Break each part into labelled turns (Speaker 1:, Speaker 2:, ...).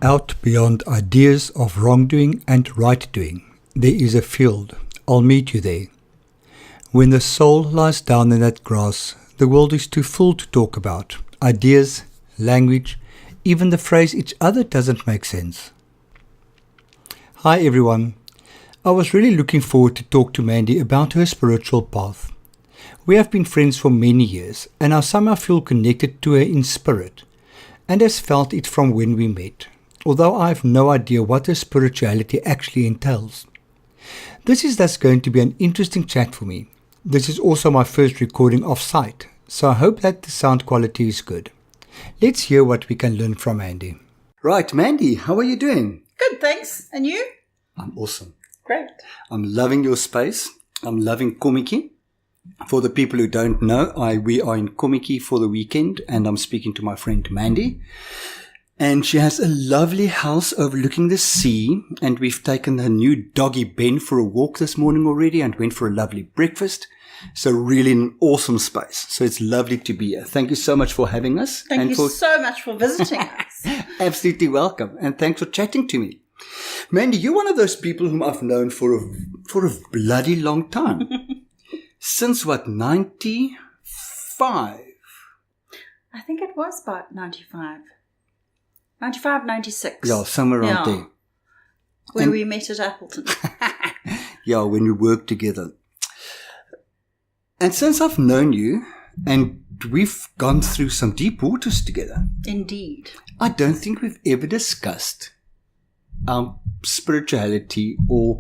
Speaker 1: Out beyond ideas of wrongdoing and right doing, there is a field. I'll meet you there. When the soul lies down in that grass, the world is too full to talk about. Ideas, language, even the phrase each other doesn't make sense. Hi everyone. I was really looking forward to talk to Mandy about her spiritual path. We have been friends for many years, and I somehow feel connected to her in spirit, and has felt it from when we met, although I have no idea what her spirituality actually entails. This is thus going to be an interesting chat for me. This is also my first recording off-site, so I hope that the sound quality is good. Let's hear what we can learn from Mandy. Right, Mandy, how are you doing?
Speaker 2: Good, thanks. And you?
Speaker 1: I'm awesome.
Speaker 2: Great.
Speaker 1: I'm loving your space. I'm loving Komiki. For the people who don't know, we are in Komiki for the weekend, and I'm speaking to my friend Mandy. And she has a lovely house overlooking the sea, and we've taken her new doggy Ben for a walk this morning already and went for a lovely breakfast. So really an awesome space. So it's lovely to be here. Thank you so much for having us.
Speaker 2: Thank you so much for visiting us.
Speaker 1: Absolutely welcome. And thanks for chatting to me. Mandy, you're one of those people whom I've known for a bloody long time. Since what, 95?
Speaker 2: I think it was about 95. 95, 96.
Speaker 1: Yeah, somewhere around there.
Speaker 2: Where we met at Appleton.
Speaker 1: Yeah, when we worked together. And since I've known you, and we've gone through some deep waters together.
Speaker 2: Indeed.
Speaker 1: I don't think we've ever discussed our spirituality or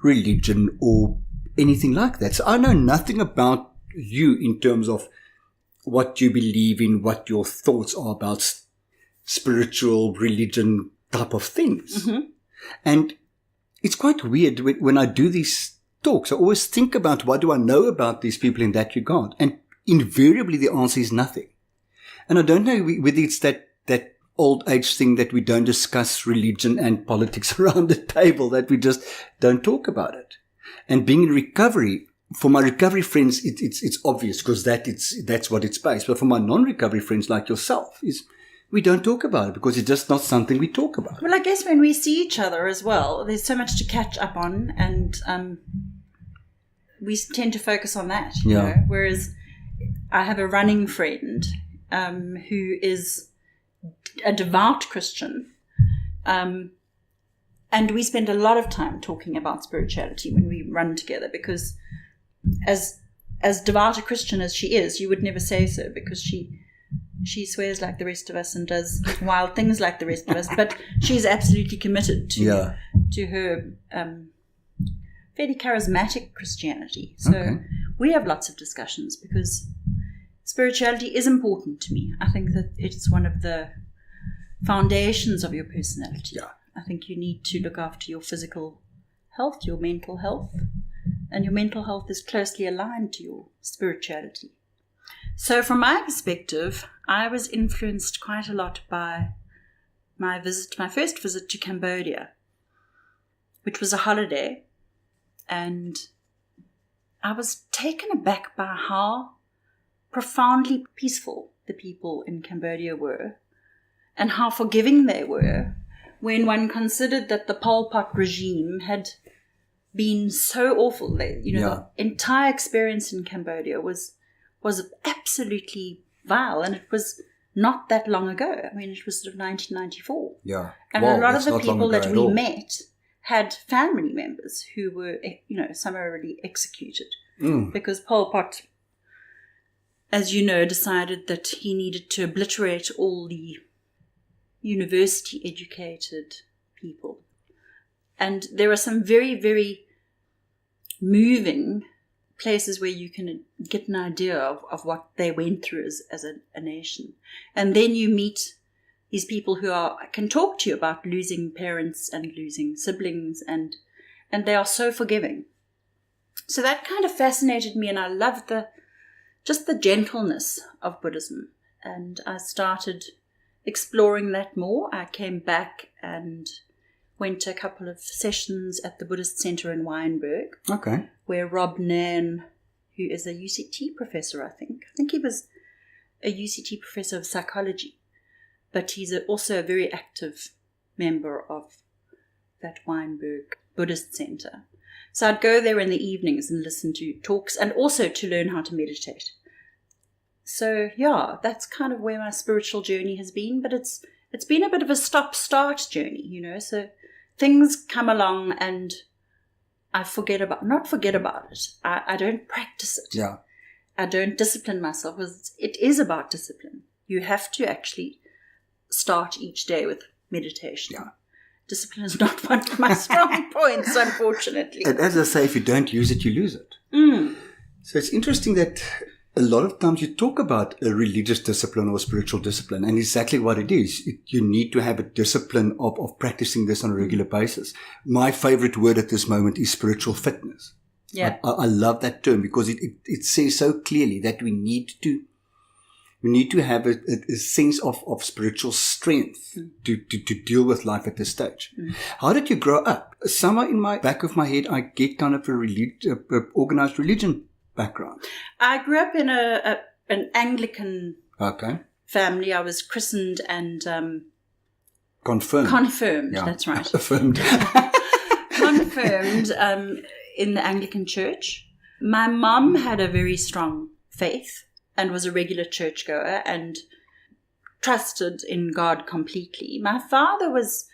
Speaker 1: religion or anything like that. So I know nothing about you in terms of what you believe in, what your thoughts are about spiritual religion type of things. Mm-hmm. And it's quite weird when I do these talks. I always think about what do I know about these people in that regard. And invariably the answer is nothing. And I don't know whether it's that old age thing that we don't discuss religion and politics around the table, that we just don't talk about it. And being in recovery, for my recovery friends, it's obvious because that's what it's based. But for my non-recovery friends like yourself, we don't talk about it because it's just not something we talk about.
Speaker 2: Well, I guess when we see each other as well, there's so much to catch up on, and we tend to focus on that. You know? Whereas I have a running friend who is a devout Christian, and we spend a lot of time talking about spirituality when we run together, because as devout a Christian as she is, you would never say so, because she swears like the rest of us and does wild things like the rest of us, but she's absolutely committed to her fairly charismatic Christianity. So we have lots of discussions because spirituality is important to me. I think that it's one of the foundations of your personality. Yeah. I think you need to look after your physical health, your mental health, and your mental health is closely aligned to your spirituality. So from my perspective, I was influenced quite a lot by my first visit to Cambodia, which was a holiday, and I was taken aback by how profoundly peaceful the people in Cambodia were and how forgiving they were when one considered that the Pol Pot regime had been so awful. The entire experience in Cambodia was absolutely vile, and it was not that long ago. I mean, it was sort of 1994.
Speaker 1: Yeah.
Speaker 2: And a lot of the people that we met had family members who were, summarily executed because Pol Pot, as you know, decided that he needed to obliterate all the university-educated people. And there are some very, very moving places where you can get an idea of what they went through as a nation. And then you meet these people who can talk to you about losing parents and losing siblings, and they are so forgiving. So that kind of fascinated me, and I loved just the gentleness of Buddhism. And I started exploring that more. I came back and went to a couple of sessions at the Buddhist Center in Wynberg.
Speaker 1: Okay.
Speaker 2: Where Rob Nairn, who is a UCT professor, I think he was a UCT professor of psychology, but he's also a very active member of that Weinberg Buddhist Center. So I'd go there in the evenings and listen to talks and also to learn how to meditate. So yeah, that's kind of where my spiritual journey has been, but it's been a bit of a stop-start journey, you know, so things come along and I not forget about it. I don't practice it.
Speaker 1: Yeah.
Speaker 2: I don't discipline myself because it is about discipline. You have to actually start each day with meditation.
Speaker 1: Yeah.
Speaker 2: Discipline is not one of my strong points, unfortunately.
Speaker 1: And as I say, if you don't use it, you lose it. So it's interesting that a lot of times you talk about a religious discipline or spiritual discipline, and exactly what it is. You need to have a discipline of practicing this on a regular basis. My favorite word at this moment is spiritual fitness.
Speaker 2: Yeah.
Speaker 1: I love that term because it says so clearly that we need to have a sense of spiritual strength to deal with life at this stage. How did you grow up? Somewhere in my back of my head, I get kind of a organized religion background.
Speaker 2: I grew up in an Anglican family. I was christened and
Speaker 1: confirmed.
Speaker 2: Confirmed,
Speaker 1: Yeah.
Speaker 2: that's right.
Speaker 1: Affirmed.
Speaker 2: Confirmed in the Anglican Church. My mum had a very strong faith and was a regular churchgoer and trusted in God completely. My father was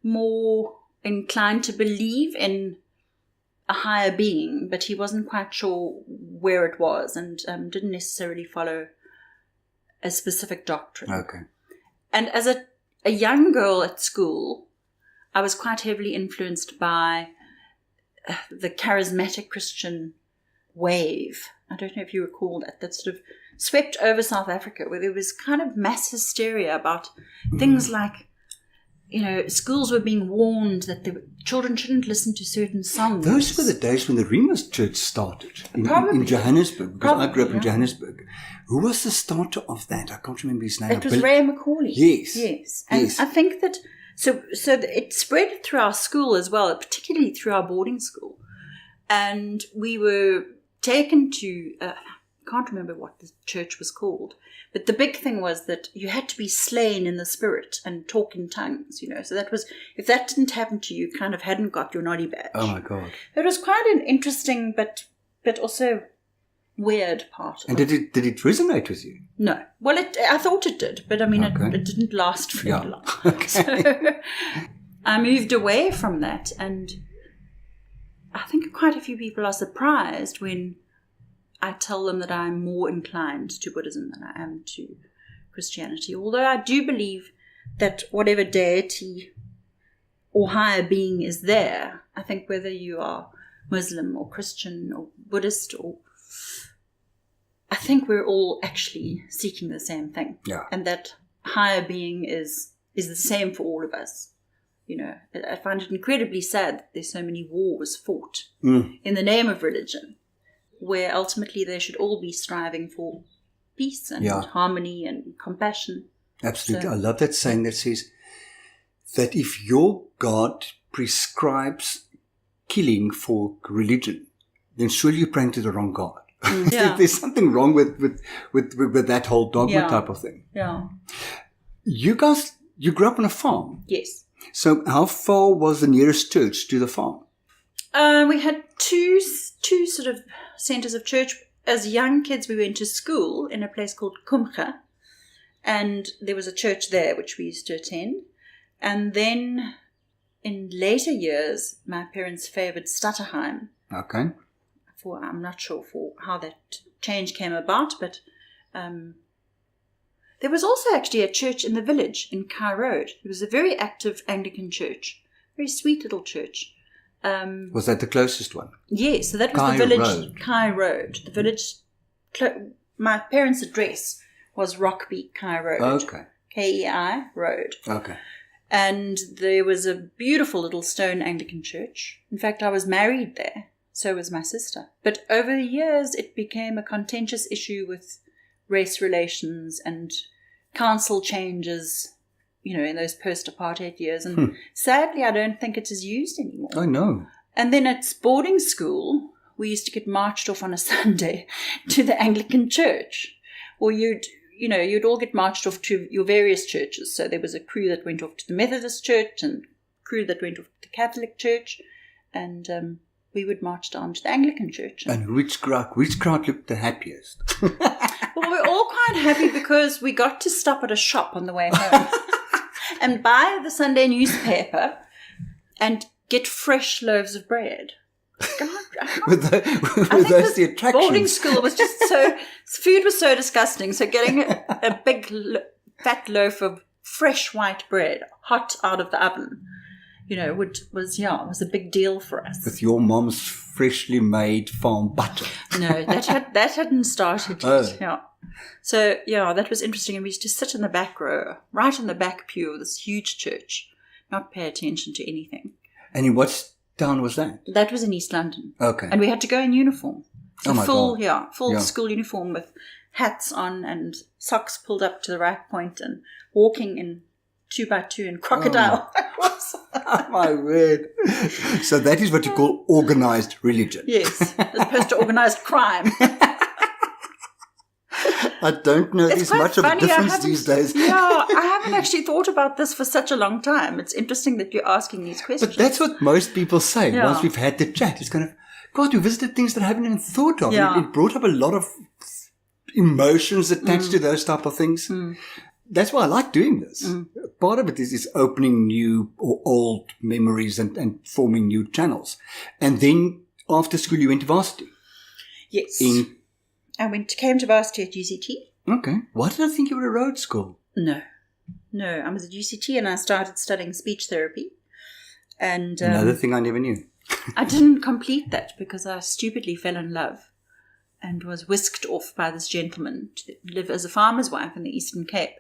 Speaker 2: more inclined to believe in a higher being, but he wasn't quite sure where it was and didn't necessarily follow a specific doctrine.
Speaker 1: Okay.
Speaker 2: And as a young girl at school, I was quite heavily influenced by the charismatic Christian wave. I don't know if you recall that sort of swept over South Africa, where there was kind of mass hysteria about things like, you know, schools were being warned that children shouldn't listen to certain songs.
Speaker 1: Those were the days when the Remus Church started in Johannesburg, because I grew up in Johannesburg. Who was the starter of that? I can't remember his name.
Speaker 2: It was Ray McCauley.
Speaker 1: Yes.
Speaker 2: And I think that so it spread through our school as well, particularly through our boarding school. And we were taken to, I can't remember what the church was called, but the big thing was that you had to be slain in the spirit and talk in tongues, you know. So that was, if that didn't happen to you, kind of hadn't got your naughty badge.
Speaker 1: Oh my God.
Speaker 2: It was quite an interesting but also weird part.
Speaker 1: And did it resonate with you?
Speaker 2: No. Well, I thought it did, but I mean, it didn't last very long.
Speaker 1: Okay.
Speaker 2: So I moved away from that, and I think quite a few people are surprised when I tell them that I'm more inclined to Buddhism than I am to Christianity. Although I do believe that whatever deity or higher being is there, I think whether you are Muslim or Christian or Buddhist, I think we're all actually seeking the same thing.
Speaker 1: Yeah.
Speaker 2: And that higher being is the same for all of us. You know, I find it incredibly sad that there's so many wars fought in the name of religion, where ultimately they should all be striving for peace and harmony and compassion.
Speaker 1: Absolutely. I love that saying that says that if your God prescribes killing for religion, then surely you're praying to the wrong God.
Speaker 2: Yeah.
Speaker 1: There's something wrong with that whole dogma type of thing.
Speaker 2: Yeah.
Speaker 1: You grew up on a farm.
Speaker 2: Yes.
Speaker 1: So how far was the nearest church to the farm?
Speaker 2: We had two sort of centres of church. As young kids, we went to school in a place called Kumcha, and there was a church there which we used to attend. And then in later years, my parents favoured Stutterheim.
Speaker 1: Okay.
Speaker 2: I'm not sure for how that change came about, but there was also actually a church in the village in Kai Road. It was a very active Anglican church, very sweet little church.
Speaker 1: Was that the closest one?
Speaker 2: Yes, so that was
Speaker 1: Kai
Speaker 2: the village,
Speaker 1: Road.
Speaker 2: Kai Road. The village, my parents' address was Rockby Kai Road.
Speaker 1: Okay.
Speaker 2: Kei Road.
Speaker 1: Okay.
Speaker 2: And there was a beautiful little stone Anglican church. In fact, I was married there. So was my sister. But over the years, it became a contentious issue with race relations and council changes, you know, in those post-apartheid years. And sadly, I don't think it is used anymore.
Speaker 1: I know.
Speaker 2: And then at boarding school, we used to get marched off on a Sunday to the Anglican church. Or you'd you'd all get marched off to your various churches. So there was a crew that went off to the Methodist church and a crew that went off to the Catholic church. And we would march down to the Anglican church.
Speaker 1: And which crowd looked the happiest?
Speaker 2: Well, we're all quite happy because we got to stop at a shop on the way home and buy the Sunday newspaper and get fresh loaves of bread. God,
Speaker 1: were those the attractions?
Speaker 2: Boarding school was just food was so disgusting. So getting a big fat loaf of fresh white bread, hot out of the oven, was a big deal for us.
Speaker 1: With your mom's freshly made farm butter.
Speaker 2: No, that hadn't started yet. Oh. Yeah. So that was interesting. And we used to sit in the back row, right in the back pew of this huge church, not pay attention to anything.
Speaker 1: And in what town was that?
Speaker 2: That was in East London.
Speaker 1: Okay.
Speaker 2: And we had to go in uniform. So full
Speaker 1: God.
Speaker 2: School uniform with hats on and socks pulled up to the right point and walking in 2x2 in crocodile.
Speaker 1: Oh, my word. So that is what you call organized religion.
Speaker 2: Yes, as opposed to organized crime.
Speaker 1: I don't know there's much of a difference these days.
Speaker 2: Yeah, I haven't actually thought about this for such a long time. It's interesting that you're asking these questions.
Speaker 1: But that's what most people say once we've had the chat. It's kind of, God, we visited things that I haven't even thought of.
Speaker 2: Yeah.
Speaker 1: It brought up a lot of emotions attached to those type of things. Mm. That's why I like doing this. Mm. Part of it is opening new or old memories and forming new channels. And then after school, you went to varsity.
Speaker 2: Yes. I came to varsity at UCT.
Speaker 1: Okay. Why did I think you were a road school?
Speaker 2: No, I was at UCT and I started studying speech therapy. And
Speaker 1: another thing I never knew.
Speaker 2: I didn't complete that because I stupidly fell in love and was whisked off by this gentleman to live as a farmer's wife in the Eastern Cape.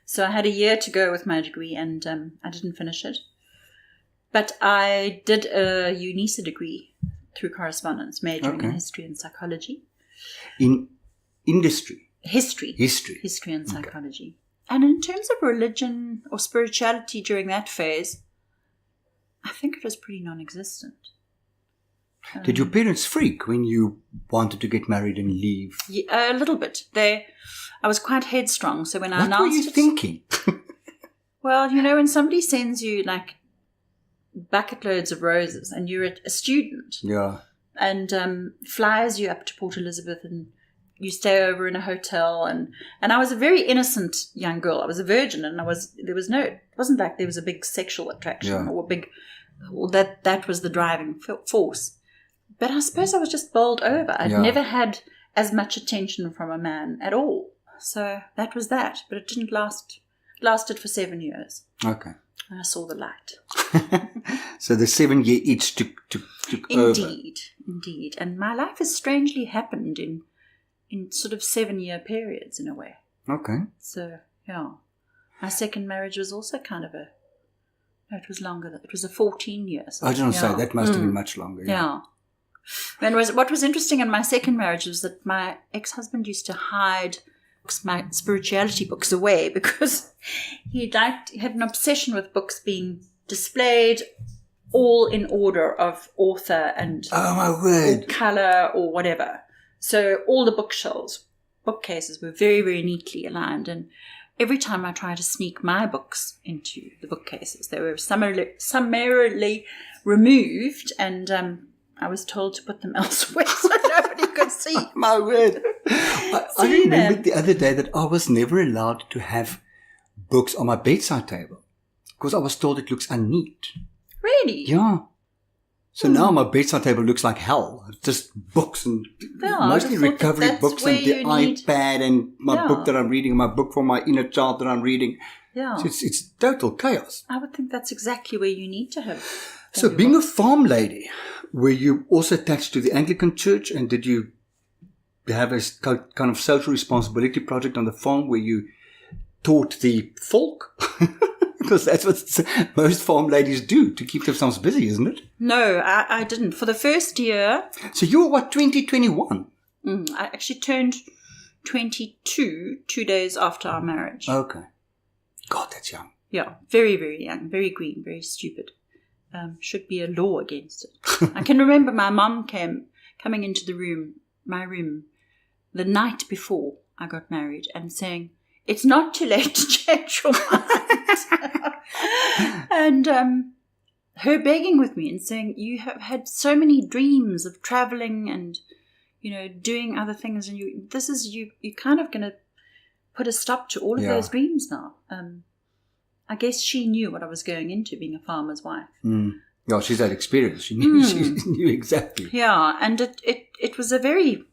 Speaker 2: So I had a year to go with my degree and I didn't finish it. But I did a UNISA degree through correspondence, majoring in history and psychology.
Speaker 1: In industry?
Speaker 2: History and psychology. And in terms of religion or spirituality during that phase, I think it was pretty non-existent.
Speaker 1: Did your parents freak when you wanted to get married and leave?
Speaker 2: Yeah, a little bit. I was quite headstrong, so when I announced it...
Speaker 1: What were you thinking?
Speaker 2: Well, when somebody sends you, like, bucket loads of roses and you're a student...
Speaker 1: Yeah.
Speaker 2: And flies you up to Port Elizabeth and you stay over in a hotel. And I was a very innocent young girl. I was a virgin and it wasn't like there was a big sexual attraction or that was the driving force. But I suppose I was just bowled over. I'd never had as much attention from a man at all. So that was that. But it didn't last. It lasted for 7 years.
Speaker 1: Okay.
Speaker 2: And I saw the light.
Speaker 1: So the 7-year itch took over.
Speaker 2: Indeed. And my life has strangely happened in sort of 7-year periods in a way.
Speaker 1: Okay.
Speaker 2: So, yeah. My second marriage was also kind of it was longer. It was a 14 years.
Speaker 1: I was going to say, that must have been much longer.
Speaker 2: Yeah. And what was interesting in my second marriage was that my ex-husband used to hide my spirituality books away because he had an obsession with books being displayed all in order of author and or color or whatever. So all the bookcases were very, very neatly aligned. And every time I tried to sneak my books into the bookcases, they were summarily removed and I was told to put them elsewhere so nobody could see.
Speaker 1: My word. I remembered the other day that I was never allowed to have books on my bedside table because I was told it looks unneat.
Speaker 2: Really?
Speaker 1: Yeah. So now my bedside table looks like hell. It's just books and mostly recovery books and the iPad and my book that I'm reading, my book for my inner child that I'm reading.
Speaker 2: Yeah.
Speaker 1: So it's total chaos.
Speaker 2: I would think that's exactly where you need to have.
Speaker 1: So being a farm lady, were you also attached to the Anglican church and did you have a kind of social responsibility project on the farm where you taught the folk? Because that's what most farm ladies do to keep themselves busy, isn't it?
Speaker 2: No, I didn't. For the first year...
Speaker 1: So you were, 2021?
Speaker 2: I actually turned 22 2 days after our marriage.
Speaker 1: Okay. God, that's young.
Speaker 2: Yeah, very, very young, very green, very stupid. Should be a law against it. I can remember my mum coming into my room, the night before I got married and saying, it's not too late to change your mind. And her begging with me and saying, you have had so many dreams of traveling and, doing other things, and you're kind of going to put a stop to all of those dreams now. I guess she knew what I was going into, being a farmer's wife.
Speaker 1: Yeah, she's had experience. She knew exactly.
Speaker 2: Yeah, and it was a very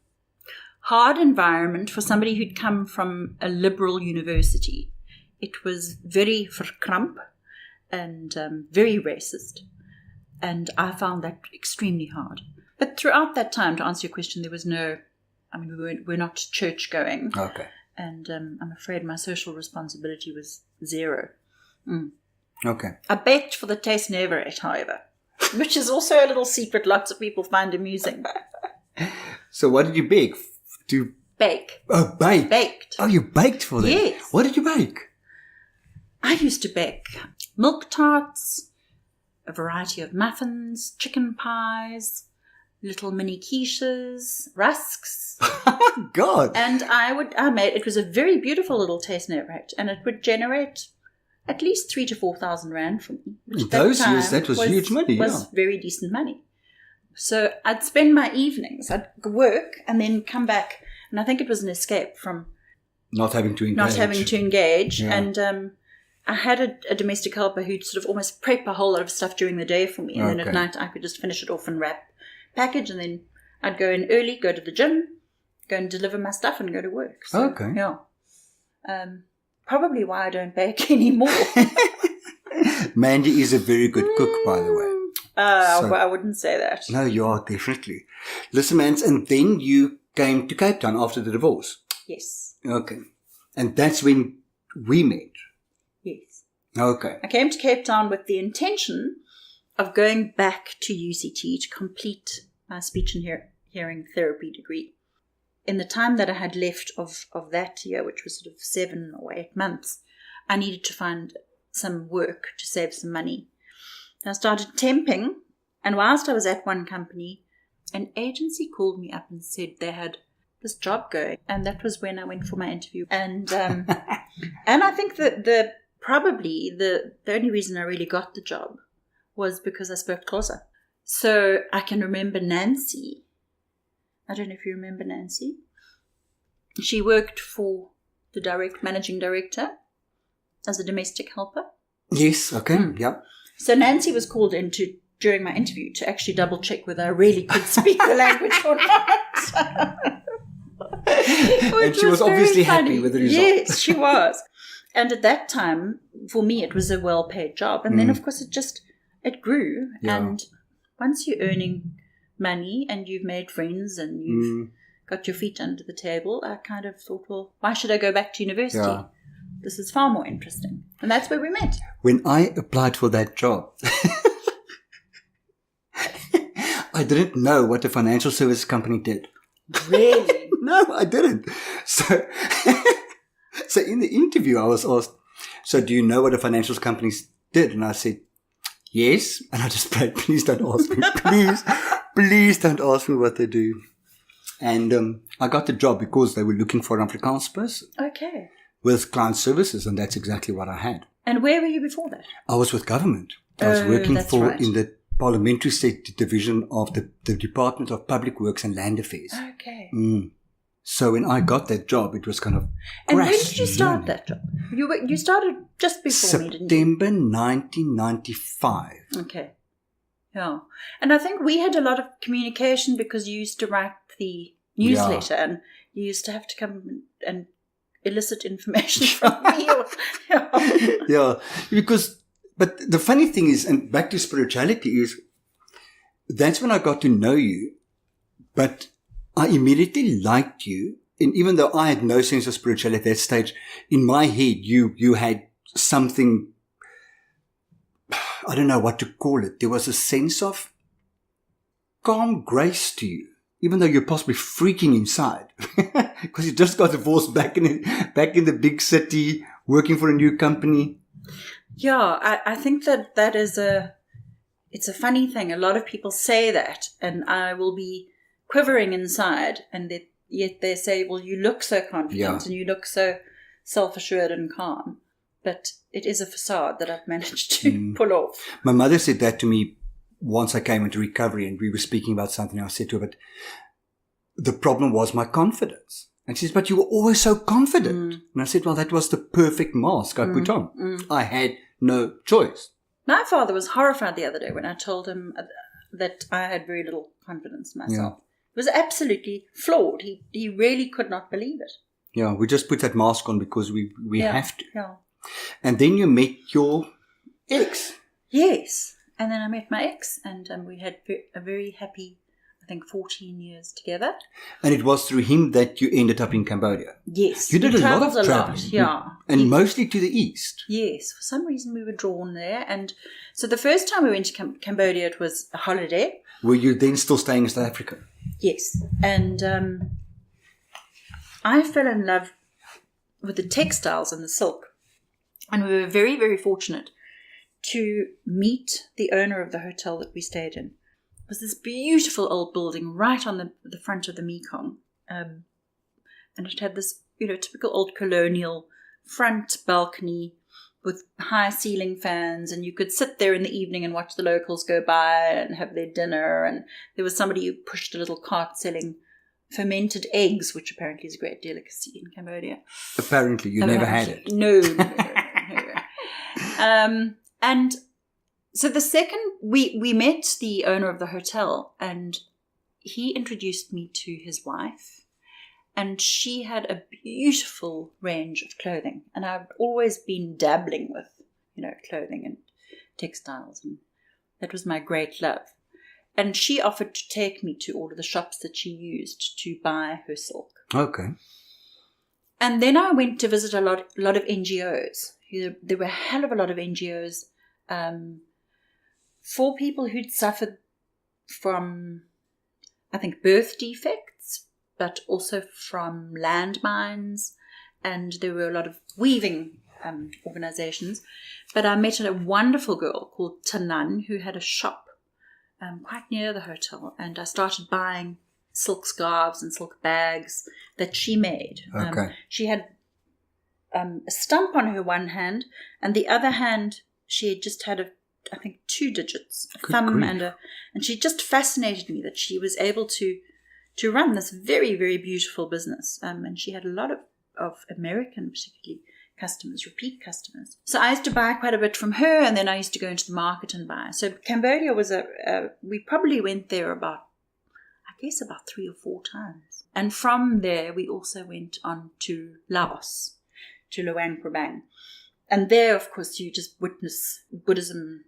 Speaker 2: hard environment for somebody who'd come from a liberal university. It was very verkramp and very racist. And I found that extremely hard. But throughout that time, to answer your question, there was we're not church going.
Speaker 1: Okay.
Speaker 2: And I'm afraid my social responsibility was zero.
Speaker 1: Okay.
Speaker 2: I baked for the taste never ate, however, which is also a little secret lots of people find amusing.
Speaker 1: So what did you bake?
Speaker 2: Bake.
Speaker 1: Oh, bake.
Speaker 2: Baked.
Speaker 1: Oh, you baked for them?
Speaker 2: Yes.
Speaker 1: What did you bake?
Speaker 2: I used to bake milk tarts, a variety of muffins, chicken pies, little mini quiches, rusks.
Speaker 1: God.
Speaker 2: And it was a very beautiful little taste never ate, and it would generate at least 3,000 to 4,000 rand for me. Which
Speaker 1: In those years, that was huge money.
Speaker 2: Was very decent money. So I'd spend my evenings, I'd work and then come back, and I think it was an escape from
Speaker 1: not having to engage.
Speaker 2: Yeah. And I had a domestic helper who'd sort of almost prep a whole lot of stuff during the day for me, and then at night I could just finish it off and wrap, package, and then I'd go in early, go to the gym, go and deliver my stuff, and go to work. So,
Speaker 1: okay.
Speaker 2: Yeah. Probably why I don't bake anymore.
Speaker 1: Mandy is a very good cook, by the way.
Speaker 2: I wouldn't say that.
Speaker 1: No, you are, definitely. Listen, Mans, and then you came to Cape Town after the divorce.
Speaker 2: Yes.
Speaker 1: Okay. And that's when we met.
Speaker 2: Yes.
Speaker 1: Okay.
Speaker 2: I came to Cape Town with the intention of going back to UCT to complete my speech and hearing therapy degree. In the time that I had left of that year, which was sort of 7 or 8 months, I needed to find some work to save some money. I started temping, and whilst I was at one company, an agency called me up and said they had this job going, and that was when I went for my interview. And and I think that the only reason I really got the job was because I spoke Xhosa. So I can remember Nancy. I don't know if you remember Nancy. She worked for the managing director as a domestic helper.
Speaker 1: Yes, okay, Yep.
Speaker 2: So Nancy was called in during my interview to actually double check whether I really could speak the language or not.
Speaker 1: And she was obviously happy with the result.
Speaker 2: Yes, she was. And at that time, for me, it was a well-paid job. And then, of course, it grew.
Speaker 1: Yeah.
Speaker 2: And once you're earning money and you've made friends and you've got your feet under the table, I kind of thought, well, why should I go back to university?
Speaker 1: Yeah.
Speaker 2: This is far more interesting. And that's where we met.
Speaker 1: When I applied for that job, I didn't know what a financial service company did.
Speaker 2: Really?
Speaker 1: No, I didn't. So in the interview, I was asked, so do you know what a financial company did? And I said, yes. And I just prayed, please don't ask me. Please don't ask me what they do. And I got the job because they were looking for an Afrikaans person.
Speaker 2: Okay.
Speaker 1: With client services, and that's exactly what I had.
Speaker 2: And where were you before that?
Speaker 1: I was with government. I was working in the parliamentary state division of the Department of Public Works and Land Affairs.
Speaker 2: Okay.
Speaker 1: So when I got that job, it was kind of
Speaker 2: And when did you start that job? You started just before me, didn't you?
Speaker 1: September 1995.
Speaker 2: Okay. Yeah. And I think we had a lot of communication because you used to write the newsletter and you used to have to come and illicit information from me.
Speaker 1: But the funny thing is, and back to spirituality, is that's when I got to know you, but I immediately liked you. And even though I had no sense of spirituality at that stage, in my head, you had something, I don't know what to call it. There was a sense of calm grace to you, even though you're possibly freaking inside because you just got divorced back in the big city, working for a new company.
Speaker 2: Yeah, I think that is it's a funny thing. A lot of people say that, and I will be quivering inside, and yet they say, well, you look so confident and you look so self-assured and calm. But it is a facade that I've managed to pull off.
Speaker 1: My mother said that to me once I came into recovery and we were speaking about something. I said to her, but the problem was my confidence. And she said, but you were always so confident. And I said, well, that was the perfect mask I put on. I had no choice.
Speaker 2: My father was horrified the other day when I told him that I had very little confidence in myself.
Speaker 1: Yeah.
Speaker 2: It was absolutely flawed. He really could not believe it.
Speaker 1: Yeah, we just put that mask on because we have to.
Speaker 2: Yeah.
Speaker 1: And then you met your ex.
Speaker 2: Yes. And then I met my ex, and we had a very happy, I think, 14 years together.
Speaker 1: And it was through him that you ended up in Cambodia.
Speaker 2: Yes.
Speaker 1: You did a lot of traveling.
Speaker 2: Yeah.
Speaker 1: And mostly to the east.
Speaker 2: Yes. For some reason we were drawn there. And so the first time we went to Cambodia, it was a holiday.
Speaker 1: Were you then still staying in South Africa?
Speaker 2: Yes. And I fell in love with the textiles and the silk. And we were very, very fortunate to meet the owner of the hotel that we stayed in. It was this beautiful old building right on the front of the Mekong. And it had this, typical old colonial front balcony with high ceiling fans. And you could sit there in the evening and watch the locals go by and have their dinner. And there was somebody who pushed a little cart selling fermented eggs, which apparently is a great delicacy in Cambodia.
Speaker 1: Apparently, you never had it.
Speaker 2: No. And so the second we met the owner of the hotel, and he introduced me to his wife, and she had a beautiful range of clothing. And I've always been dabbling with, clothing and textiles, and that was my great love. And she offered to take me to all of the shops that she used to buy her silk.
Speaker 1: Okay.
Speaker 2: And then I went to visit a lot of NGOs. There were a hell of a lot of NGOs for people who'd suffered from, I think, birth defects, but also from landmines. And there were a lot of weaving organizations. But I met a wonderful girl called Tanan who had a shop quite near the hotel. And I started buying silk scarves and silk bags that she made.
Speaker 1: Okay.
Speaker 2: She had a stump on her one hand, and the other hand she had just had I think 2 digits, a thumb and she just fascinated me that she was able to run this very, very beautiful business. And she had a lot of American, particularly, customers, repeat customers. So I used to buy quite a bit from her, and then I used to go into the market and buy. So Cambodia was we probably went there about 3 or 4 times. And from there, we also went on to Laos, to Luang Prabang. And there, of course, you just witness Buddhism.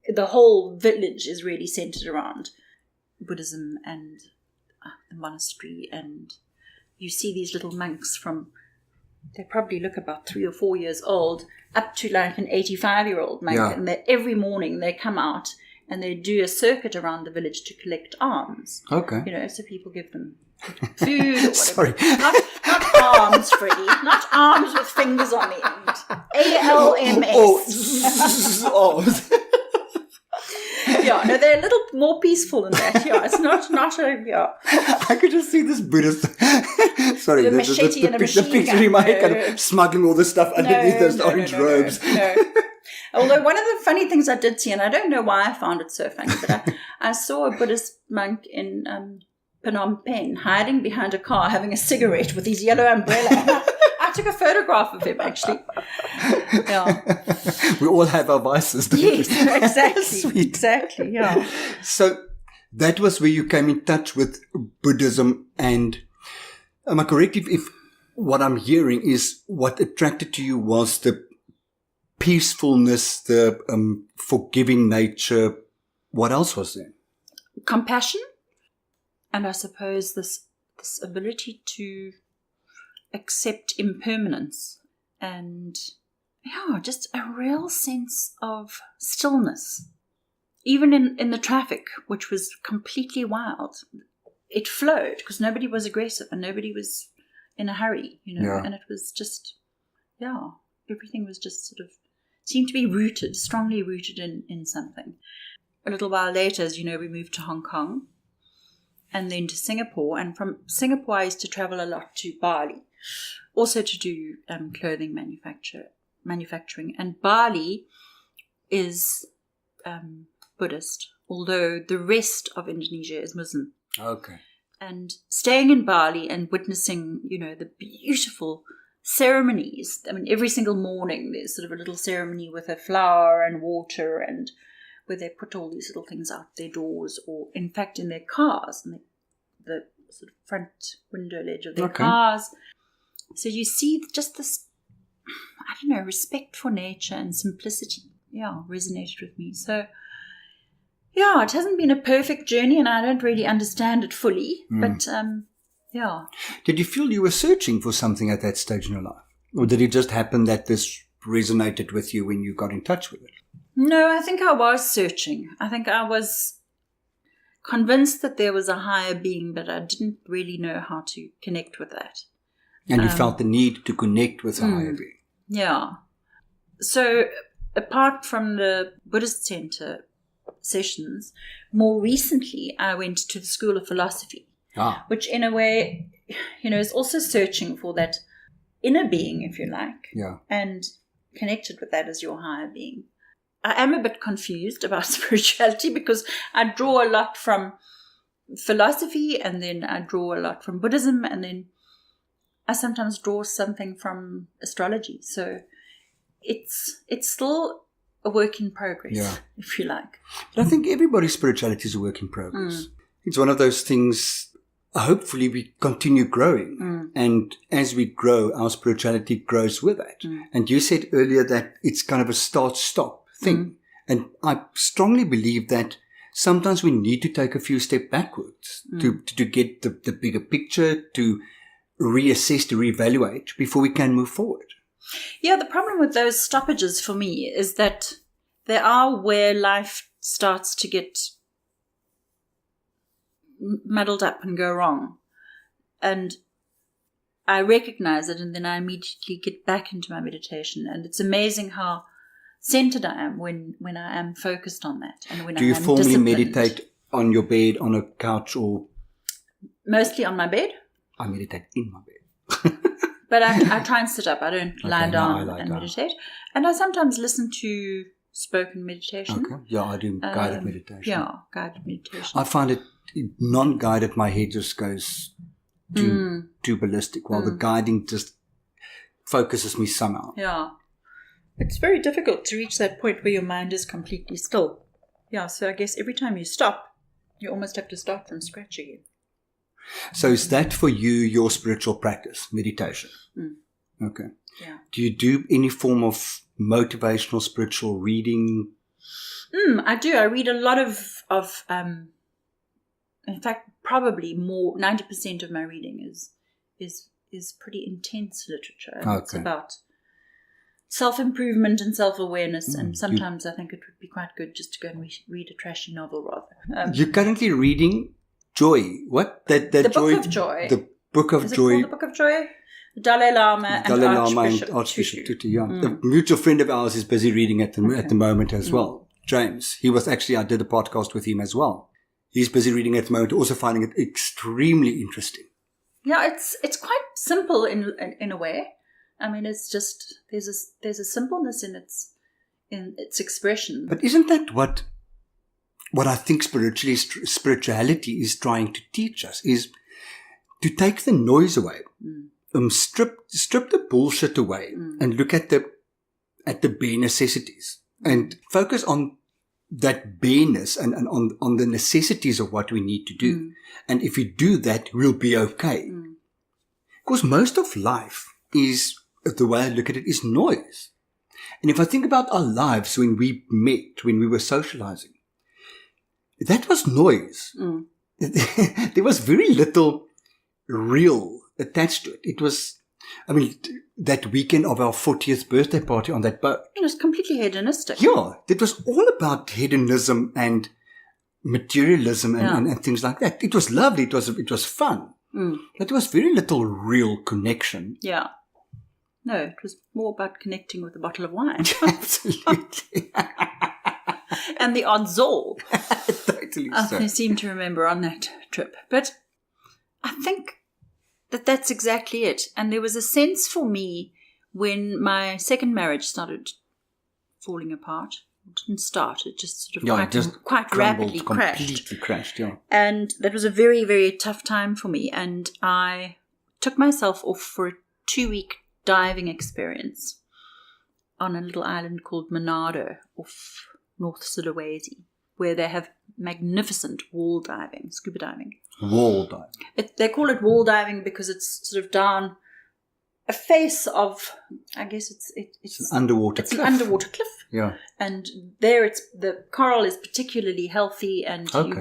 Speaker 2: The whole village is really centered around Buddhism and the monastery. And you see these little monks they probably look about 3 or 4 years old, up to like an 85-year-old monk.
Speaker 1: Yeah.
Speaker 2: And every morning they come out and they do a circuit around the village to collect alms.
Speaker 1: Okay.
Speaker 2: So people give them food or whatever.
Speaker 1: Sorry.
Speaker 2: Not arms, Freddie. Not arms with fingers on the end. ALMS. Yeah, no, they're a little more peaceful than that. Yeah, it's not a, yeah.
Speaker 1: I could just see this Buddhist. Sorry,
Speaker 2: the machete and a machine
Speaker 1: the picture
Speaker 2: gun.
Speaker 1: in my head, kind of smuggling all this stuff underneath those orange robes.
Speaker 2: No. Although one of the funny things I did see, and I don't know why I found it so funny, but I saw a Buddhist monk in Phnom Penh hiding behind a car having a cigarette with his yellow umbrella. I took a photograph of him, actually. Yeah.
Speaker 1: We all have our vices, don't
Speaker 2: Yes,
Speaker 1: we?
Speaker 2: exactly.
Speaker 1: Sweet.
Speaker 2: Exactly, yeah.
Speaker 1: So that was where you came in touch with Buddhism, and am I correct if what I'm hearing is what attracted to you was the peacefulness, the forgiving nature. What else was there?
Speaker 2: Compassion, and I suppose this ability to accept impermanence, and just a real sense of stillness. Even in the traffic, which was completely wild, it flowed because nobody was aggressive and nobody was in a hurry, and it was just, everything was just sort of seemed to be strongly rooted in something. A little while later, as you know, we moved to Hong Kong and then to Singapore. And from Singapore, I used to travel a lot to Bali. also to do clothing manufacturing. And Bali is Buddhist, although the rest of Indonesia is Muslim.
Speaker 1: Okay.
Speaker 2: And staying in Bali and witnessing, the beautiful ceremonies. I mean, every single morning there's sort of a little ceremony with a flower and water, and where they put all these little things out their doors, or in fact in their cars, and the sort of front window ledge of their cars. So you see just this, respect for nature and simplicity. Yeah, resonated with me. So, yeah, it hasn't been a perfect journey, and I don't really understand it fully. But, yeah.
Speaker 1: Did you feel you were searching for something at that stage in your life? Or did it just happen that this resonated with you when you got in touch with it?
Speaker 2: No, I think I was searching. I think I was convinced that there was a higher being, but I didn't really know how to connect with that.
Speaker 1: And you felt the need to connect with a higher being.
Speaker 2: Yeah. So apart from the Buddhist Center sessions, more recently I went to the School of Philosophy, which in a way, is also searching for that inner being, if you like, and connected with that as your higher being. I am a bit confused about spirituality because I draw a lot from philosophy, and then I draw a lot from Buddhism, and then I sometimes draw something from astrology. So it's still a work in progress, if you like.
Speaker 1: But I think everybody's spirituality is a work in progress. It's one of those things, hopefully we continue growing. And as we grow, our spirituality grows with it. And you said earlier that it's kind of a start-stop thing. And I strongly believe that sometimes we need to take a few steps backwards to get the bigger picture, to reassess, to reevaluate before we can move forward.
Speaker 2: Yeah, the problem with those stoppages for me is that they are where life starts to get muddled up and go wrong. And I recognize it, and then I immediately get back into my meditation. And it's amazing how centered I am when I am focused on that. And when
Speaker 1: Do you formally meditate on your bed, on a couch, or?
Speaker 2: Mostly on my bed.
Speaker 1: I meditate in my bed.
Speaker 2: But I try and sit up. I don't lie down and meditate. And I sometimes listen to spoken meditation.
Speaker 1: Okay. Yeah, I do guided meditation.
Speaker 2: Yeah, guided meditation.
Speaker 1: I find it non-guided, my head just goes too ballistic, while the guiding just focuses me somehow.
Speaker 2: Yeah. It's very difficult to reach that point where your mind is completely still. Yeah, so I guess every time you stop, you almost have to start from scratch again.
Speaker 1: So is that for you your spiritual practice, meditation? Okay.
Speaker 2: Yeah.
Speaker 1: Do you do any form of motivational spiritual reading?
Speaker 2: I do. I read a lot of in fact, probably more, 90% of my reading is pretty intense literature.
Speaker 1: Okay.
Speaker 2: It's about self-improvement and self-awareness, and sometimes I think it would be quite good just to go and read a trashy novel rather.
Speaker 1: You're currently reading Joy. What? The
Speaker 2: Book of Joy.
Speaker 1: The Book of
Speaker 2: Is
Speaker 1: Joy.
Speaker 2: it called the Book of Joy? Dalai Lama and
Speaker 1: Archbishop Tutu. Yeah. A mutual friend of ours is busy reading it at the moment as well. James. He was actually, I did a podcast with him as well. He's busy reading it at the moment, also finding it extremely interesting.
Speaker 2: Yeah, it's quite simple in a way. I mean, it's just there's a simpleness in its expression.
Speaker 1: But isn't that what I think spirituality is trying to teach us, is to take the noise away, strip the bullshit away, and look at the bare necessities, and focus on that bareness and on the necessities of what we need to do. And if we do that, we'll be okay. Because most of life is, the way I look at it, is noise. And if I think about our lives when we met, when we were socializing, that was noise. There was very little real attached to it. It was, I mean, that weekend of our 40th birthday party on that boat.
Speaker 2: It was completely hedonistic.
Speaker 1: Yeah, it was all about hedonism and materialism and things like that. It was lovely. It was fun. But there was very little real connection.
Speaker 2: Yeah. No, it was more about connecting with a bottle of wine.
Speaker 1: Absolutely.
Speaker 2: And the odd-zol.
Speaker 1: Totally so.
Speaker 2: I seem to remember on that trip. But I think that's exactly it. And there was a sense for me when my second marriage started falling apart. It didn't start, it just sort of quite rapidly
Speaker 1: completely crashed. Yeah.
Speaker 2: And that was a very, very tough time for me. And I took myself off for a 2-week diving experience on a little island called Manado off North Sulawesi, where they have magnificent wall diving, scuba diving.
Speaker 1: Wall diving.
Speaker 2: They call it wall diving because it's sort of down a face of, I guess it's
Speaker 1: an underwater cliff.
Speaker 2: It's an underwater cliff.
Speaker 1: Yeah.
Speaker 2: And there the coral is particularly healthy, and you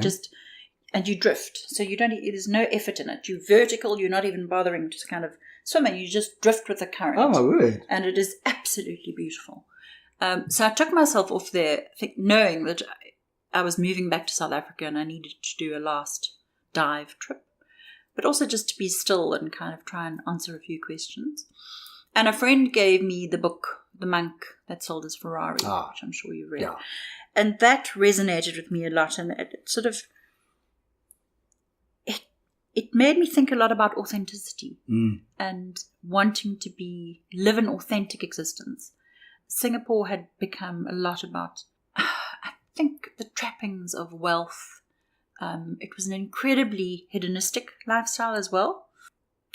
Speaker 2: drift. So there's no effort in it. You're vertical, you're not even bothering to kind of swim, and you just drift with the current.
Speaker 1: Oh, my word.
Speaker 2: And it is absolutely beautiful. So I took myself off there knowing that I was moving back to South Africa and I needed to do a last dive trip, but also just to be still and kind of try and answer a few questions. And a friend gave me the book, The Monk That Sold His Ferrari, which I'm sure you've read.
Speaker 1: Yeah.
Speaker 2: And that resonated with me a lot, and it sort of, it made me think a lot about authenticity and wanting to live an authentic existence. Singapore had become a lot about, I think, the trappings of wealth. It was an incredibly hedonistic lifestyle as well.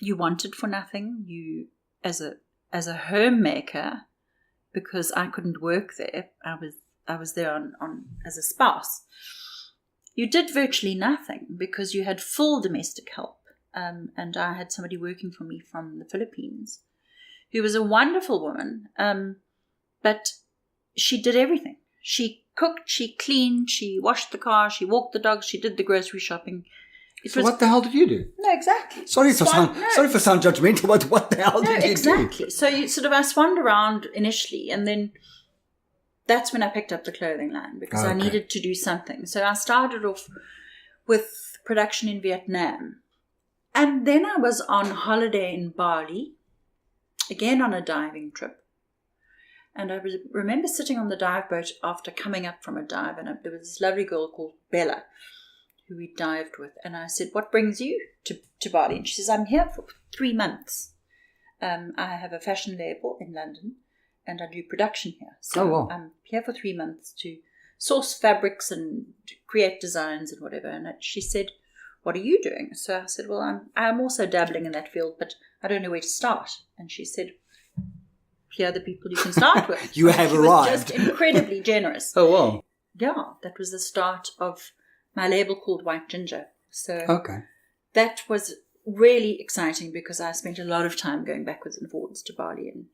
Speaker 2: You wanted for nothing. You, as a homemaker, because I couldn't work there, I was there on as a spouse. You did virtually nothing because you had full domestic help. And I had somebody working for me from the Philippines who was a wonderful woman, but she did everything. She cooked, she cleaned, she washed the car, she walked the dogs, she did the grocery shopping.
Speaker 1: What the hell did you do?
Speaker 2: No, exactly.
Speaker 1: Sorry for sound judgmental, but what the hell did you do?
Speaker 2: Exactly. So I swanned around initially, and then that's when I picked up the clothing line because I needed to do something. So I started off with production in Vietnam. And then I was on holiday in Bali, again on a diving trip. And I remember sitting on the dive boat after coming up from a dive, and there was this lovely girl called Bella who we dived with. And I said, "What brings you to Bali?" And she says, "I'm here for 3 months. I have a fashion label in London, and I do production here. So I'm here for 3 months to source fabrics and create designs and whatever." And she said, "What are you doing?" So I said, "Well, I'm also dabbling in that field, but I don't know where to start." And she said, "Here are the people you can start with."
Speaker 1: You have arrived.
Speaker 2: She was just incredibly generous.
Speaker 1: Oh, wow.
Speaker 2: Yeah, that was the start of my label called White Ginger. So that was really exciting because I spent a lot of time going backwards and forwards to Bali, and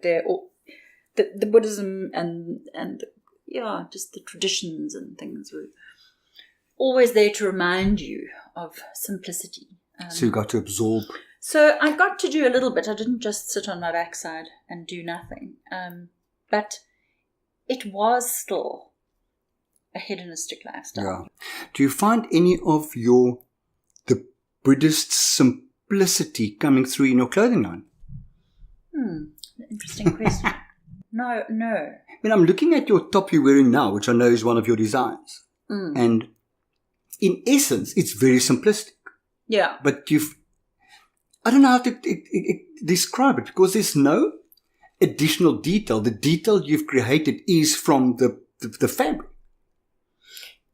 Speaker 2: they're all, the Buddhism and just the traditions and things were always there to remind you of simplicity.
Speaker 1: So you got to absorb.
Speaker 2: So I got to do a little bit. I didn't just sit on my backside and do nothing. But it was still a hedonistic lifestyle.
Speaker 1: Yeah. Do you find any of the Buddhist simplicity coming through in your clothing line?
Speaker 2: Interesting question. No.
Speaker 1: I mean, I'm looking at your top you're wearing now, which I know is one of your designs. And in essence, it's very simplistic.
Speaker 2: Yeah.
Speaker 1: But I don't know how to describe it because there's no additional detail. The detail you've created is from the fabric.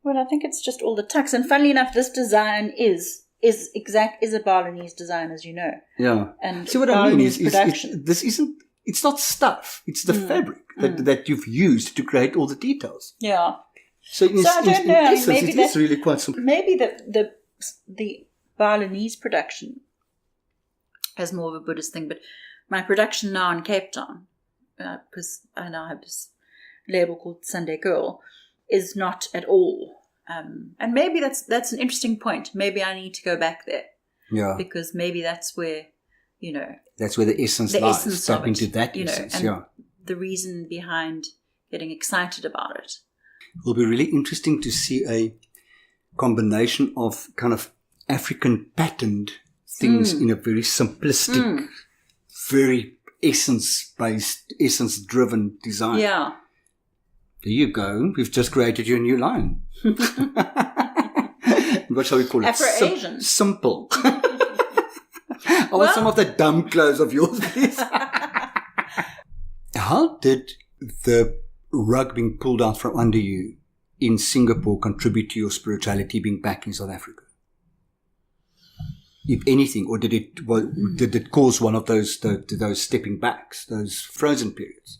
Speaker 2: Well, I think it's just all the tucks. And funnily enough, this design is a Balinese design, as you know.
Speaker 1: Yeah.
Speaker 2: And
Speaker 1: see what I mean is
Speaker 2: production.
Speaker 1: it's not stuff. It's the fabric that you've used to create all the details.
Speaker 2: Yeah.
Speaker 1: So in essence, it is really quite simple.
Speaker 2: Maybe the Balinese production as more of a Buddhist thing, but my production now in Cape Town, because I now have this label called Sunday Girl, is not at all. And maybe that's an interesting point. Maybe I need to go back there.
Speaker 1: Yeah.
Speaker 2: Because maybe that's where,
Speaker 1: that's where the essence lies. Tap into that essence,
Speaker 2: and the reason behind getting excited about it.
Speaker 1: It will be really interesting to see a combination of kind of African patterned things in a very simplistic, very essence-based, essence-driven design.
Speaker 2: Yeah.
Speaker 1: There you go. We've just created your new line. What shall we call it?
Speaker 2: Afro-Asian.
Speaker 1: Simple. I want some of the dumb clothes of yours, please. How did the rug being pulled out from under you in Singapore contribute to your spirituality being back in South Africa? If anything, or did it cause one of those stepping backs, those frozen periods?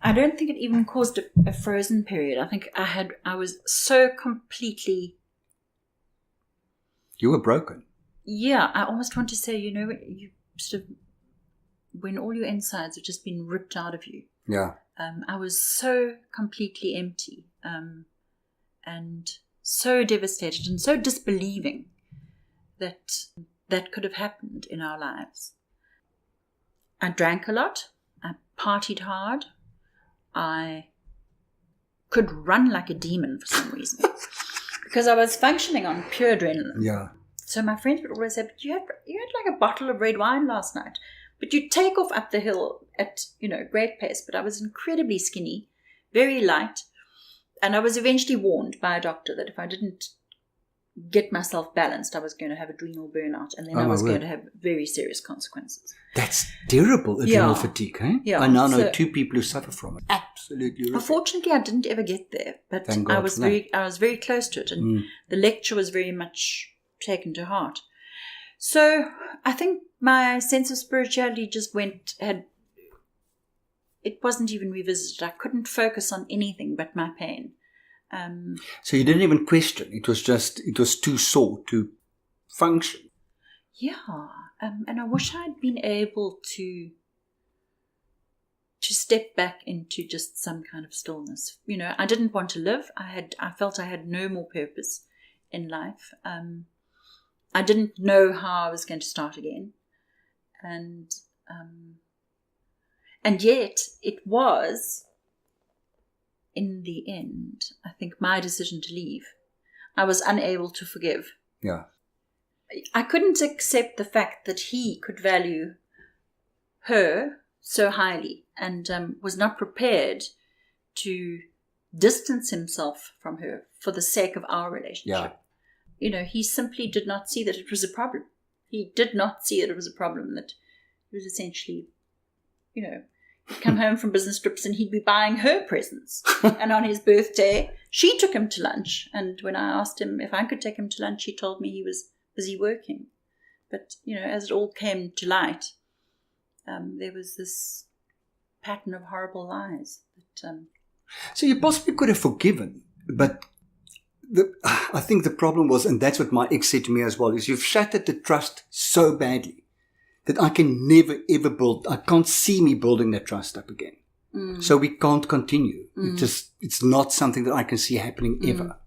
Speaker 2: I don't think it even caused a frozen period. I think I was so completely...
Speaker 1: You were broken.
Speaker 2: Yeah, I almost want to say, you sort of, when all your insides have just been ripped out of you.
Speaker 1: Yeah.
Speaker 2: I was so completely empty, and so devastated and so disbelieving that could have happened in our lives. I drank a lot. I partied hard. I could run like a demon for some reason because I was functioning on pure adrenaline.
Speaker 1: Yeah.
Speaker 2: So my friends would always say, "But you had like a bottle of red wine last night." But you take off up the hill at, great pace. But I was incredibly skinny, very light. And I was eventually warned by a doctor that if I didn't get myself balanced, I was going to have adrenal burnout. And then I was going to have very serious consequences.
Speaker 1: That's terrible, adrenal fatigue, eh?
Speaker 2: Yeah.
Speaker 1: I now know 2 people who suffer from it. Absolutely horrific.
Speaker 2: Unfortunately, I didn't ever get there. But I was very close to it. And the lecture was very much taken to heart. So I think my sense of spirituality just it wasn't even revisited. I couldn't focus on anything but my pain.
Speaker 1: So you didn't even question. It was too sore to function.
Speaker 2: Yeah. And I wish I'd been able to step back into just some kind of stillness. I didn't want to live. I felt I had no more purpose in life. I didn't know how I was going to start again. And yet it was, in the end, I think, my decision to leave. I was unable to forgive.
Speaker 1: Yeah.
Speaker 2: I couldn't accept the fact that he could value her so highly and was not prepared to distance himself from her for the sake of our relationship.
Speaker 1: Yeah.
Speaker 2: He simply did not see that it was a problem. He did not see that it was a problem, that it was essentially, he'd come home from business trips and he'd be buying her presents. And on his birthday, she took him to lunch. And when I asked him if I could take him to lunch, he told me he was busy working. But, as it all came to light, there was this pattern of horrible lies.
Speaker 1: So you possibly could have forgiven, but I think the problem was, and that's what my ex said to me as well, is you've shattered the trust so badly that I can never, ever I can't see me building that trust up again. So we can't continue. It's not something that I can see happening ever.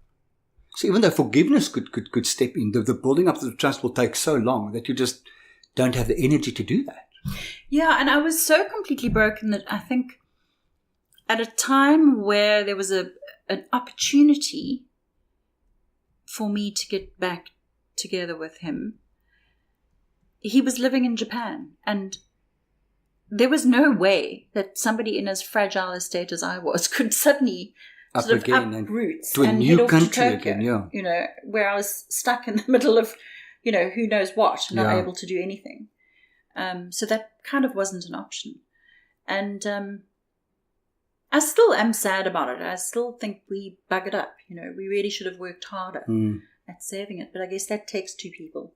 Speaker 1: So even though forgiveness could step in, the building up of the trust will take so long that you just don't have the energy to do that.
Speaker 2: Yeah, and I was so completely broken that I think at a time where there was an opportunity for me to get back together with him, he was living in Japan, and there was no way that somebody in as fragile a state as I was could suddenly uproot
Speaker 1: to a new country again,
Speaker 2: where I was stuck in the middle of, who knows what, not able to do anything. So that kind of wasn't an option. And I still am sad about it. I still think we buggered up. We really should have worked harder at saving it. But I guess that takes 2 people.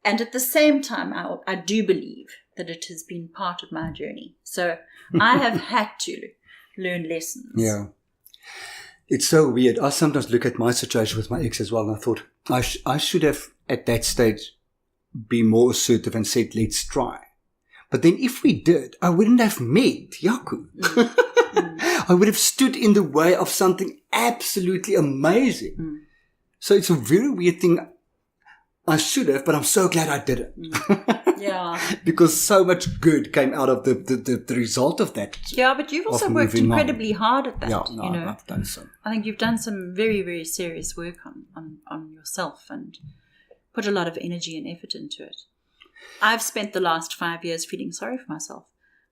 Speaker 2: And at the same time, I do believe that it has been part of my journey. So I have had to learn lessons.
Speaker 1: Yeah. It's so weird. I sometimes look at my situation with my ex as well, and I thought I should have, at that stage, been more assertive and said, let's try. But then if we did, I wouldn't have met Yaku. I would have stood in the way of something absolutely amazing. So it's a very weird thing. I should have, but I'm so glad I didn't.
Speaker 2: Yeah.
Speaker 1: Because so much good came out of the result of that.
Speaker 2: Yeah, but you've also worked incredibly hard at that.
Speaker 1: Yeah, no, I've done so.
Speaker 2: I think you've done some very, very serious work on yourself and put a lot of energy and effort into it. I've spent the last 5 years feeling sorry for myself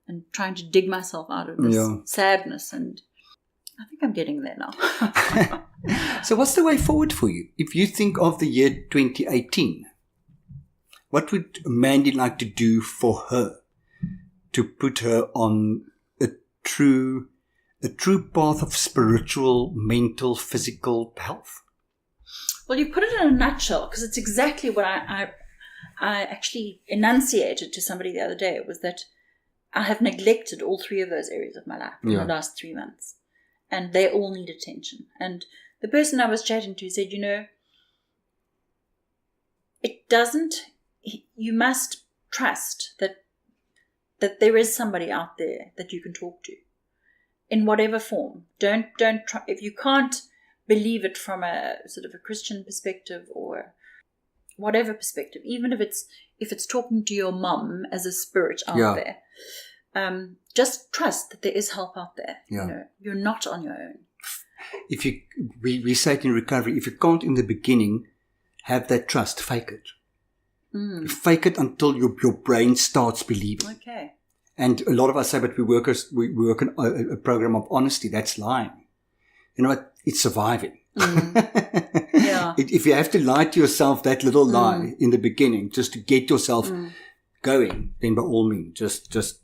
Speaker 2: and trying to dig myself out of this sadness, and I think I'm getting there now.
Speaker 1: So what's the way forward for you? If you think of the year 2018, What would Mandy like to do for her to put her on a true path of spiritual, mental, physical health?
Speaker 2: Well, you put it in a nutshell, because it's exactly what I actually enunciated to somebody the other day, was that I have neglected all 3 of those areas of my life in the last 3 months. And they all need attention. And the person I was chatting to said, you must trust that there is somebody out there that you can talk to in whatever form. Don't try, if you can't believe it from a sort of a Christian perspective or whatever perspective, even if it's talking to your mum as a spirit out there, just trust that there is help out there. You're not on your own.
Speaker 1: If we say it in recovery, if you can't in the beginning have that trust, fake it. Fake it until your brain starts believing.
Speaker 2: Okay.
Speaker 1: And a lot of us say, but we work on a program of honesty. That's lying. You know what? It's surviving.
Speaker 2: Yeah.
Speaker 1: If you have to lie to yourself that little lie in the beginning just to get yourself going, then by all means, just.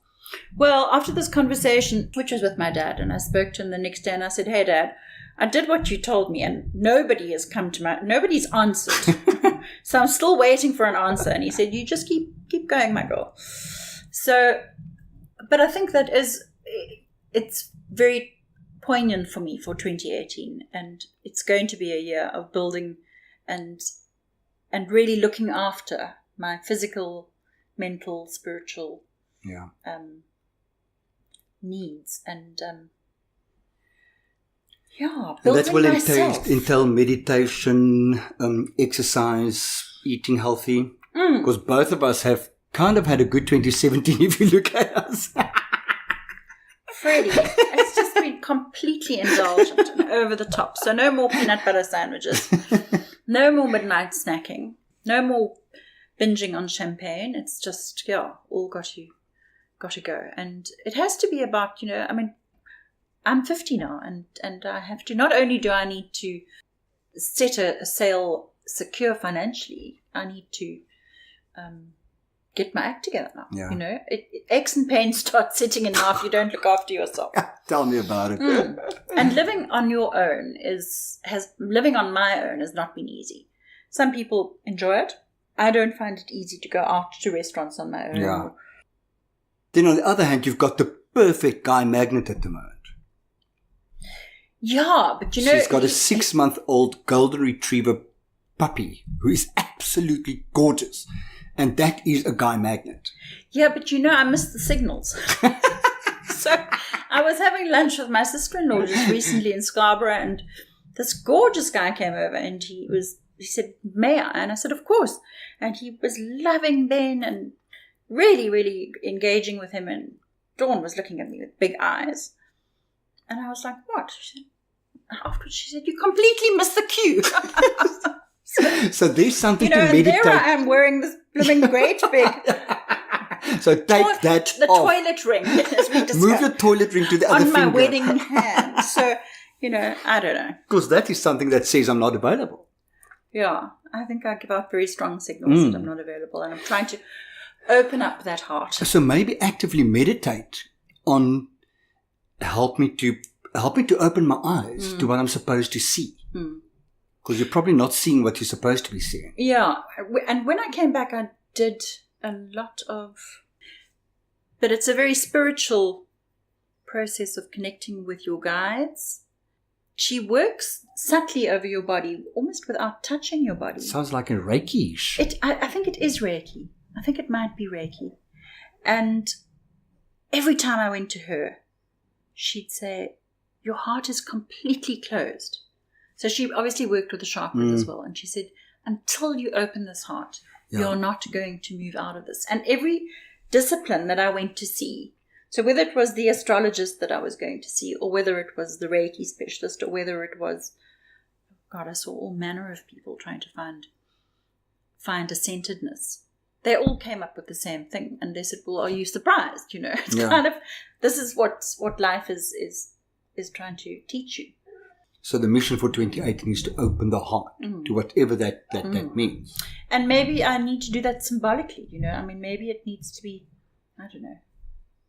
Speaker 2: Well, after this conversation, which was with my dad, and I spoke to him the next day and I said, hey, Dad, I did what you told me and nobody's answered. So I'm still waiting for an answer. And he said, you just keep going, my girl. So, but I think it's very poignant for me for 2018. And it's going to be a year of building and really looking after my physical, mental, spiritual needs. And
Speaker 1: that will
Speaker 2: myself.
Speaker 1: entail meditation, exercise, eating healthy. Because both of us have kind of had a good 2017 if you look at us.
Speaker 2: Freddie, it's just been completely indulgent and over the top. So no more peanut butter sandwiches, no more midnight snacking, no more binging on champagne. It's just, all got to go. And it has to be about, I'm 50 now, and I have to, not only do I need to set a sail secure financially, I need to get my act together now.
Speaker 1: Yeah.
Speaker 2: Aches and pains start sitting in now if you don't look after yourself.
Speaker 1: Tell me about it.
Speaker 2: And living on your own living on my own has not been easy. Some people enjoy it. I don't find it easy to go out to restaurants on my own.
Speaker 1: Yeah. Then on the other hand, you've got the perfect guy magnet at the moment.
Speaker 2: Yeah, but
Speaker 1: she's got a 6-month-old golden retriever puppy who is absolutely gorgeous. And that is a guy magnet.
Speaker 2: Yeah, but I missed the signals. So I was having lunch with my sister-in-law just recently in Scarborough, and this gorgeous guy came over and he said, may I? And I said, of course. And he was loving Ben and really, really engaging with him. And Dawn was looking at me with big eyes. And I was like, what? Afterwards she said, you completely missed the cue.
Speaker 1: So there's something to meditate.
Speaker 2: And there I am wearing this blooming great big...
Speaker 1: So take that
Speaker 2: the
Speaker 1: off.
Speaker 2: toilet ring, as we discussed.
Speaker 1: Move the toilet ring to the other finger.
Speaker 2: On my wedding hand. So, I don't know.
Speaker 1: Because that is something that says I'm not available.
Speaker 2: Yeah, I think I give out very strong signals that I'm not available. And I'm trying to open up that heart.
Speaker 1: So maybe actively meditate on help me to open my eyes to what I'm supposed to see. Because you're probably not seeing what you're supposed to be seeing.
Speaker 2: Yeah. And when I came back, I did a lot of... But it's a very spiritual process of connecting with your guides. She works subtly over your body, almost without touching your body.
Speaker 1: Sounds like a Reiki-ish.
Speaker 2: I think it is Reiki. I think it might be Reiki. And every time I went to her, she'd say, your heart is completely closed. So she obviously worked with the chakra as well. And she said, until you open this heart, you're not going to move out of this. And every discipline that I went to see, so whether it was the astrologist that I was going to see, or whether it was the Reiki specialist, or whether it was, I saw all manner of people trying to find a centeredness. They all came up with the same thing. And they said, well, are you surprised? It's kind of, this is what life is trying to teach you.
Speaker 1: So the mission for 2018 is to open the heart to whatever that means.
Speaker 2: And maybe I need to do that symbolically, I mean, maybe it needs to be, I don't know,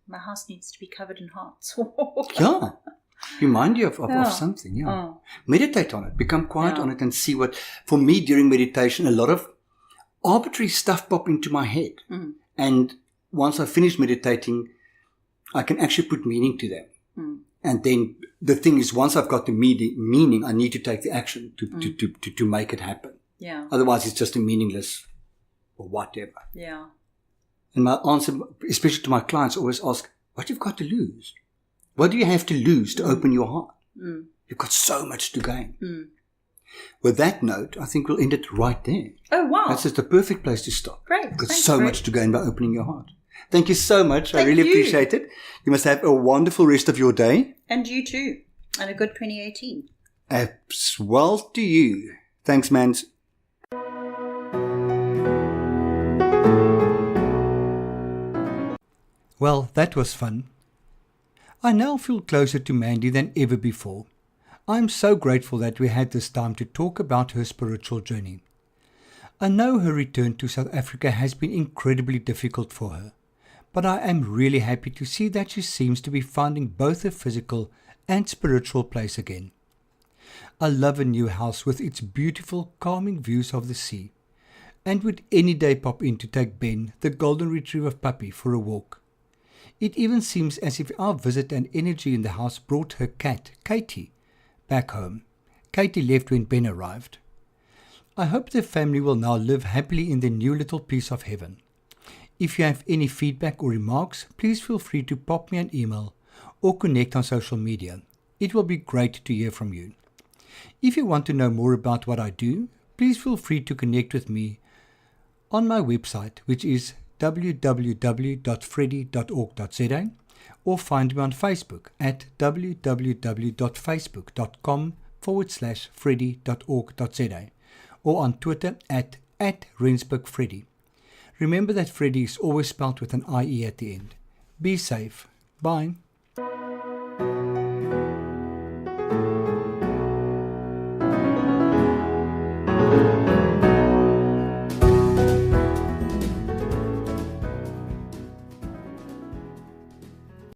Speaker 2: my house needs to be covered in hearts.
Speaker 1: Yeah. Remind you of something, yeah. Oh. Meditate on it. Become quiet on it and see what... For me, during meditation, a lot of arbitrary stuff pop into my head. And once I finish meditating, I can actually put meaning to them. And then the thing is, once I've got the meaning, I need to take the action to make it happen.
Speaker 2: Yeah.
Speaker 1: Otherwise, it's just a meaningless or whatever.
Speaker 2: Yeah.
Speaker 1: And my answer, especially to my clients, always ask, what you've got to lose? What do you have to lose to open your heart? You've got so much to gain. With that note, I think we'll end it right there.
Speaker 2: Oh, wow.
Speaker 1: That's just the perfect place to stop.
Speaker 2: Great.
Speaker 1: You've got so much to gain by opening your heart. Thank you so much. I really appreciate it. You must have a wonderful rest of your day.
Speaker 2: And you too. And a good 2018.
Speaker 1: As well to you. Thanks, Mans. Well, that was fun. I now feel closer to Mandy than ever before. I'm so grateful that we had this time to talk about her spiritual journey. I know her return to South Africa has been incredibly difficult for her, but I am really happy to see that she seems to be finding both a physical and spiritual place again. I love a new house with its beautiful, calming views of the sea, and would any day pop in to take Ben, the golden retriever puppy, for a walk. It even seems as if our visit and energy in the house brought her cat, Katie, back home. Katie left when Ben arrived. I hope the family will now live happily in their new little piece of heaven. If you have any feedback or remarks, please feel free to pop me an email or connect on social media. It will be great to hear from you. If you want to know more about what I do, please feel free to connect with me on my website, which is www.freddy.org.za, or find me on Facebook at www.facebook.com/freddy.org.za, or on Twitter at @RensburgFreddy. Remember that Freddy is always spelled with an IE at the end. Be safe. Bye.